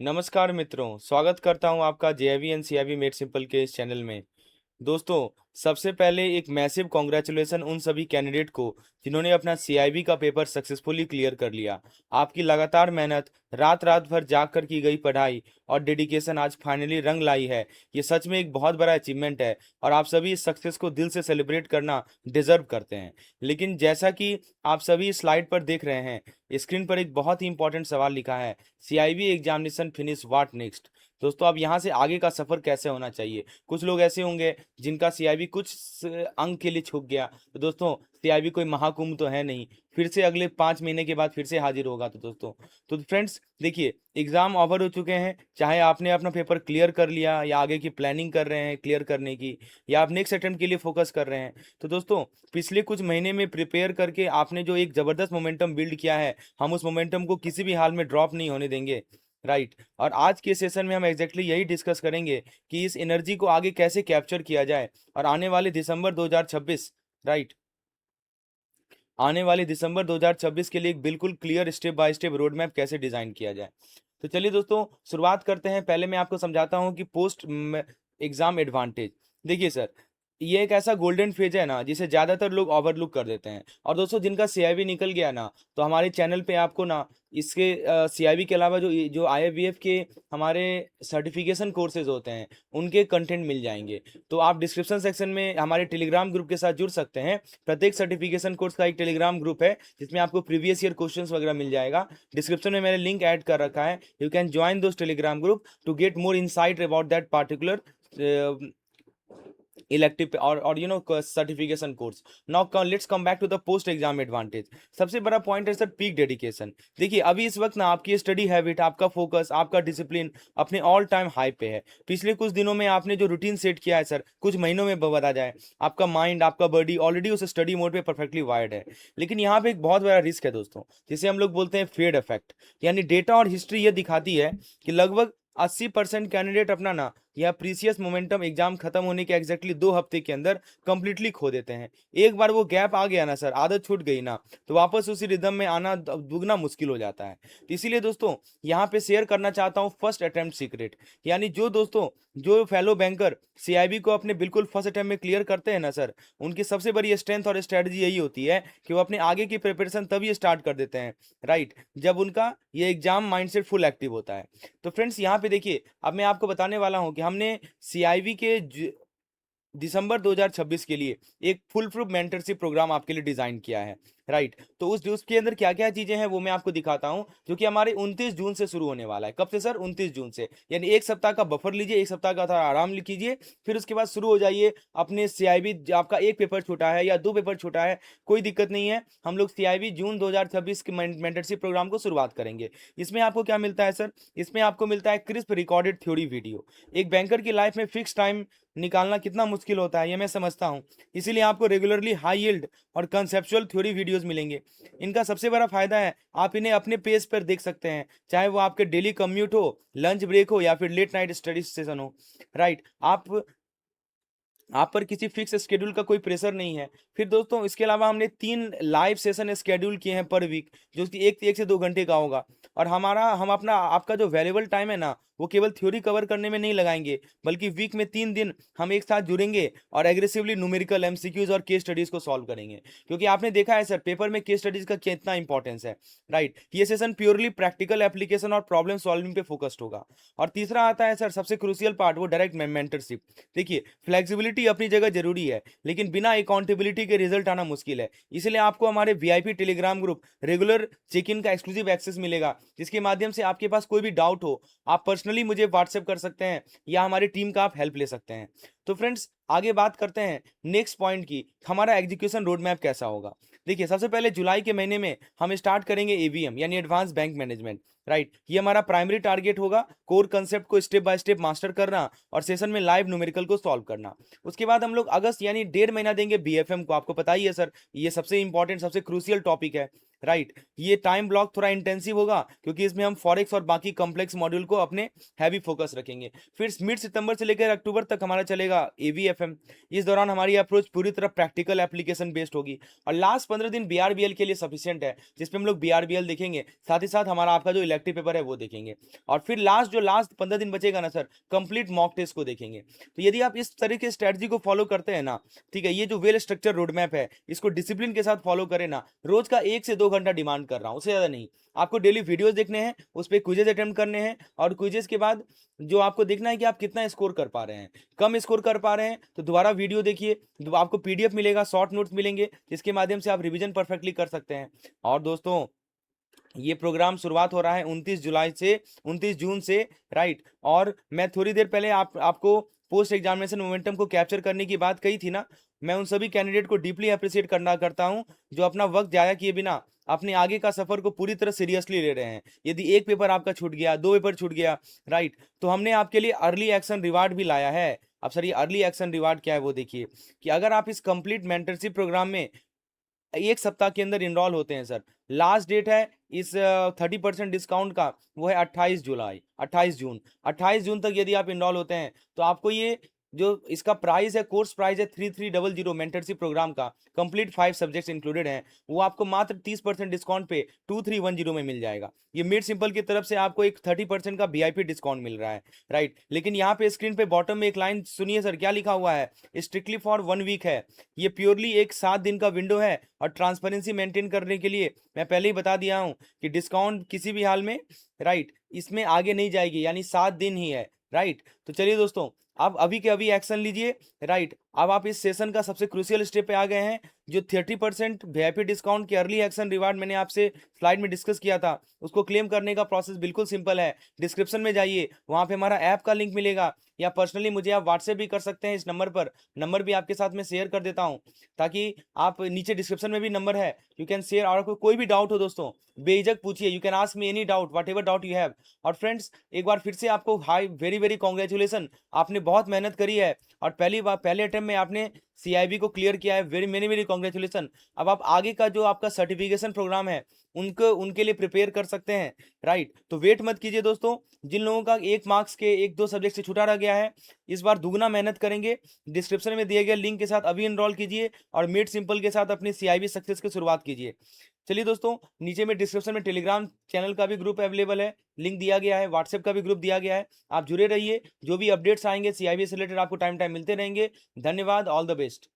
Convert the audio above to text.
नमस्कार मित्रों, स्वागत करता हूं आपका जेआईवी एंड सीआईबी मेड सिंपल के इस चैनल में। दोस्तों, सबसे पहले एक मैसिव कॉन्ग्रेचुलेसन उन सभी कैंडिडेट को जिन्होंने अपना सीआईबी का पेपर सक्सेसफुली क्लियर कर लिया। आपकी लगातार मेहनत, रात रात भर जाग कर की गई पढ़ाई और डेडिकेशन आज फाइनली रंग लाई है। ये सच में एक बहुत बड़ा अचीवमेंट है और आप सभी इस सक्सेस को दिल से सेलिब्रेट करना डिजर्व करते हैं। लेकिन जैसा कि आप सभी स्लाइड पर देख रहे हैं, स्क्रीन पर एक बहुत ही इंपॉर्टेंट सवाल लिखा है, CIB examination finish what next. दोस्तों, अब यहाँ से आगे का सफर कैसे होना चाहिए। कुछ लोग ऐसे होंगे जिनका सीआईबी कुछ अंक के लिए छूट गया। तो दोस्तों, सीआईबी कोई महाकुंभ तो है नहीं, फिर से अगले 5 महीने के बाद फिर से हाजिर होगा। तो दोस्तों, तो फ्रेंड्स देखिए, एग्जाम ओवर हो चुके हैं। चाहे आपने अपना पेपर क्लियर कर लिया या आगे की प्लानिंग कर रहे हैं क्लियर करने की, या आप नेक्स्ट अटेम्प्ट के लिए फोकस कर रहे हैं, तो दोस्तों पिछले कुछ महीने में प्रिपेयर करके आपने जो एक जबरदस्त मोमेंटम बिल्ड किया है, हम उस मोमेंटम को किसी भी हाल में ड्रॉप नहीं होने देंगे। राइट। और आज के सेशन में हम एग्जैक्टली यही डिस्कस करेंगे कि इस एनर्जी को आगे कैसे कैप्चर किया जाए और आने वाले दिसंबर 2026, राइट, आने वाले दिसंबर 2026 के लिए एक बिल्कुल clear step by step road map कैसे डिजाइन किया जाए। तो चलिए दोस्तों, शुरुआत करते हैं। पहले मैं आपको समझाता हूं कि पोस्ट एग्जाम एडवांटेज। देखिए सर, ये एक ऐसा गोल्डन फेज है ना जिसे ज्यादातर लोग ओवरलुक कर देते हैं। और दोस्तों, जिनका सीआईबी निकल गया ना, तो हमारे चैनल पे आपको ना इसके सीआईबी के अलावा जो जो आईएफबीएफ के हमारे सर्टिफिकेशन कोर्सेज होते हैं, उनके कंटेंट मिल जाएंगे। तो आप डिस्क्रिप्शन सेक्शन में हमारे टेलीग्राम ग्रुप के साथ जुड़ सकते हैं। प्रत्येक सर्टिफिकेशन कोर्स का एक टेलीग्राम ग्रुप है जिसमें आपको प्रीवियस ईयर क्वेश्चंस वगैरह मिल जाएगा। डिस्क्रिप्शन में मैंने लिंक ऐड कर रखा है। You can join those Telegram group to get more insight about that particular elective और certification course. Now let's come back to the post exam advantage. सबसे बड़ा पॉइंट है सर पीक डेडिकेशन। देखिए, अभी इस वक्त ना आपकी स्टडी हैबिट, आपका फोकस, आपका डिसिप्लिन अपने ऑल टाइम हाई पे है। पिछले कुछ दिनों में आपने जो रूटीन सेट किया है सर, कुछ महीनों में बता जाए, आपका माइंड, आपका बॉडी ऑलरेडी उस स्टडी मोड पे परफेक्टली वायर्ड है। लेकिन यहाँ पे एक बहुत बड़ा रिस्क है दोस्तों, जिसे हम लोग बोलते हैं फेड इफेक्ट। यानी डेटा और हिस्ट्री ये दिखाती है कि लगभग 80% कैंडिडेट अपना ना यह प्रीसियस मोमेंटम एग्जाम खत्म होने के एग्जैक्टली 2 हफ्ते के अंदर कंप्लीटली खो देते हैं। एक बार वो गैप आ गया ना सर, आदत छूट गई ना, तो वापस उसी रिदम में आना दुगना मुश्किल हो जाता है। तो इसीलिए दोस्तों, यहाँ पे शेयर करना चाहता हूँ फर्स्ट अटेम्प्ट सीक्रेट। यानी जो दोस्तों, जो फेलो बैंकर सीआईबी को अपने बिल्कुल फर्स्ट अटेम्प्ट में क्लियर करते हैं ना सर, उनकी सबसे बड़ी स्ट्रेंथ और स्ट्रेटजी यही होती है कि वो अपने आगे की प्रिपरेशन तभी स्टार्ट कर देते हैं, राइट, जब उनका ये एग्जाम माइंडसेट फुल एक्टिव होता है। तो फ्रेंड्स, यहाँ पे देखिए, अब मैं आपको बताने वाला हूँ कि हमने सीआईबी के दिसंबर 2026 के लिए एक फुल प्रूफ मेंटरशिप प्रोग्राम आपके लिए डिजाइन किया है। राइट। तो उसके अंदर क्या क्या चीजें हैं वो मैं आपको दिखाता हूं, जो कि हमारे 29 जून से शुरू होने वाला है। कब से सर? 29 जून से। यानी एक सप्ताह का बफर लीजिए, एक सप्ताह का थोड़ा आराम कीजिए, फिर उसके बाद शुरू हो जाइए अपने सीआईबी। आपका एक पेपर छोटा है या 2 पेपर छोटा है, कोई दिक्कत नहीं है। हम लोग सीआईबी जून 2026 के मेंटरशिप प्रोग्राम को शुरुआत करेंगे। इसमें आपको क्या मिलता है सर? इसमें आपको मिलता है क्रिस्प रिकॉर्डेड थ्योरी वीडियो। एक बैंकर की लाइफ में फिक्स टाइम निकालना कितना मुश्किल होता है ये मैं समझता हूँ। इसीलिए आपको रेगुलरली हाई यील्ड और कंसेप्चुअल थ्योरी वीडियोस मिलेंगे। इनका सबसे बड़ा फायदा है, आप इन्हें अपने पेस पर देख सकते हैं, चाहे वो आपके डेली कम्यूट हो, लंच ब्रेक हो या फिर लेट नाइट स्टडी सेशन हो। राइट। आप पर किसी फिक्स स्केड्यूल का कोई प्रेशर नहीं है। फिर दोस्तों, इसके अलावा हमने 3 लाइव सेशन स्केड्यूल किए हैं पर वीक, जो कि 1 से 2 घंटे का होगा। और हम अपना आपका जो वैल्यूबल टाइम है ना, वो केवल थ्योरी कवर करने में नहीं लगाएंगे, बल्कि वीक में 3 दिन हम एक साथ जुड़ेंगे और एग्रेसिवली न्यूमेरिकल एमसीक्यूज और केस स्टडीज को सॉल्व करेंगे। क्योंकि आपने देखा है सर, पेपर में केस स्टडीज का कितना इंपॉर्टेंस है। राइट। ये सेशन प्योरली प्रैक्टिकल एप्लीकेशन और प्रॉब्लम सॉल्विंग पे फोकस्ड होगा। और तीसरा आता है सर सबसे क्रूशियल पार्ट, वो डायरेक्ट मेंटरशिप। देखिए, फ्लेक्सिबिलिटी अपनी जगह जरूरी है, लेकिन बिना अकाउंटेबिलिटी के रिजल्ट आना मुश्किल है। इसलिए आपको हमारे VIP Telegram group regular check in का एक्सक्लूसिव एक्सेस मिलेगा, जिसके माध्यम से आपके पास कोई भी डाउट हो, आप पर्सनली मुझे व्हाट्सएप कर सकते हैं या हमारी टीम का आप हेल्प ले सकते हैं। तो फ्रेंड्स, आगे बात करते हैं नेक्स्ट पॉइंट की, हमारा एग्जीक्यूशन रोड मैप कैसा होगा। देखिए, सबसे पहले जुलाई के महीने में हम स्टार्ट करेंगे एवीएम यानी एडवांस बैंक मैनेजमेंट। राइट। ये हमारा प्राइमरी टारगेट होगा, कोर कंसेप्ट को स्टेप बाय स्टेप मास्टर करना और सेशन में लाइव न्यूमेरिकल को सॉल्व करना। उसके बाद हम लोग अगस्त यानी 1.5 महीना देंगे बीएफएम को। आपको पता ही है सर, ये सबसे इंपॉर्टेंट, सबसे क्रूशियल टॉपिक है। राइट। ये टाइम ब्लॉक थोड़ा इंटेंसिव होगा, क्योंकि इसमें हम फॉरेक्स और बाकी कॉम्प्लेक्स मॉड्यूल को अपने हैवी फोकस रखेंगे। फिर मिड सितंबर से लेकर अक्टूबर तक हमारा चलेगा जाएगा एवीएफएम। इस दौरान हमारी अप्रोच पूरी तरह प्रैक्टिकल एप्लीकेशन बेस्ड होगी और लास्ट 15 दिन बीआरबीएल के लिए सफिशिएंट है, जिसपे हम लोग बीआरबीएल देखेंगे, साथ ही साथ हमारा आपका जो इलेक्टिव पेपर है वो देखेंगे और फिर लास्ट 15 दिन बचेगा ना सर, कंप्लीट मॉक टेस्ट को देखेंगे। तो यदि आप इस तरह के स्ट्रेटजी को फॉलो करते हैं ना, ठीक है, ये जो वेल स्ट्रक्चर रोड मैप है इसको डिसिप्लिन के साथ फॉलो करें ना, रोज का 1 से 2 घंटा डिमांड कर रहा हूँ, उससे ज्यादा नहीं। आपको डेली वीडियोस देखने हैं, उस पर क्विजेज अटेम्प्ट करने हैं और क्विजेज के बाद जो आपको देखना है कि आप कितना स्कोर कर पा रहे हैं। कम स्कोर कर पा रहे हैं तो दोबारा वीडियो देखिए, तो आपको पीडीएफ मिलेगा, शॉर्ट नोट्स मिलेंगे, जिसके माध्यम से आप रिवीजन परफेक्टली कर सकते हैं। और दोस्तों ये प्रोग्राम शुरुआत हो रहा है 29 जून से, राइट। और मैं थोड़ी देर पहले आपको पोस्ट एग्जामिनेशन मोमेंटम को कैप्चर करने की बात कही थी ना, मैं उन सभी कैंडिडेट को डीपली अप्रिशिएट करता हूं जो अपना वक्त जाया किए बिना अपने आगे का सफर को पूरी तरह सीरियसली ले रहे हैं। यदि एक पेपर आपका छूट गया, 2 पेपर छूट गया, राइट, तो हमने आपके लिए अर्ली एक्शन रिवार्ड भी लाया है। अब सर ये अर्ली एक्शन रिवार्ड क्या है वो देखिए, कि अगर आप इस कंप्लीट मेंटरशिप प्रोग्राम में 1 सप्ताह के अंदर इनरोल होते हैं सर, लास्ट डेट है इस 30% डिस्काउंट का, वो है 28 जून। 28 जून तक यदि आप इनरोल होते हैं तो आपको ये जो इसका प्राइस है, कोर्स प्राइस है 3300 मेंटरशिप प्रोग्राम का, कंप्लीट 5 सब्जेक्ट्स इंक्लूडेड हैं, वो आपको मात्र 30% डिस्काउंट पे 2310 में मिल जाएगा। ये मेड सिंपल की तरफ से आपको एक 30% का वीआईपी डिस्काउंट मिल रहा है, राइट। लेकिन यहाँ पे स्क्रीन पे बॉटम में एक लाइन सुनिए सर, क्या लिखा हुआ है, स्ट्रिक्टली फॉर 1 वीक है। ये प्योरली एक 7 दिन का विंडो है और ट्रांसपेरेंसी मेंटेन करने के लिए मैं पहले ही बता दिया हूँ कि डिस्काउंट किसी भी हाल में, राइट, इसमें आगे नहीं जाएगी, यानी 7 दिन ही है, राइट। तो चलिए दोस्तों, आप अभी के अभी एक्शन लीजिए, राइट। अब आप इस सेशन का सबसे क्रूशियल स्टेप पे आ गए हैं, जो 30% वीआईपी डिस्काउंट के अर्ली एक्शन रिवार्ड मैंने आपसे स्लाइड में डिस्कस किया था, उसको क्लेम करने का प्रोसेस बिल्कुल सिंपल है। डिस्क्रिप्शन में जाइए, वहां पे हमारा ऐप का लिंक मिलेगा, या पर्सनली मुझे आप व्हाट्सएप भी कर सकते हैं इस नंबर पर, नंबर भी आपके साथ में शेयर कर देता हूँ, ताकि आप नीचे डिस्क्रिप्शन में भी नंबर है, यू कैन शेयर। और कोई भी डाउट हो दोस्तों, बेझिझक पूछिए, you can ask me any doubt, what ever doubt you have. और फ्रेंड्स, एक बार फिर से आपको हाई वेरी वेरी कॉन्ग्रेचुलेसन, आपने बहुत मेहनत करी है और पहले अटेम्प्ट में आपने सीआईबी को क्लियर किया है, वेरी मेनी मेनी कॉन्ग्रेचुलेसन। अब आप आगे का जो आपका सर्टिफिकेशन प्रोग्राम है उनके लिए प्रिपेयर कर सकते हैं, राइट। तो वेट मत कीजिए दोस्तों, जिन लोगों का 1 मार्क्स के 1-2 सब्जेक्ट से छूटा रह गया है, इस बार दुगना मेहनत करेंगे। डिस्क्रिप्शन में दिए गए लिंक के साथ अभी इनरोल कीजिए और मेड सिंपल के साथ अपनी सीआईबी सक्सेस की शुरुआत कीजिए। चलिए दोस्तों, नीचे में डिस्क्रिप्शन में टेलीग्राम चैनल का भी ग्रुप अवेलेबल है, लिंक दिया गया है, व्हाट्सएप का भी ग्रुप दिया गया है, आप जुड़े रहिए, जो भी अपडेट्स आएंगे सीआईबी से रिलेटेड आपको टाइम मिलते रहेंगे। धन्यवाद, ऑल द बेस्ट।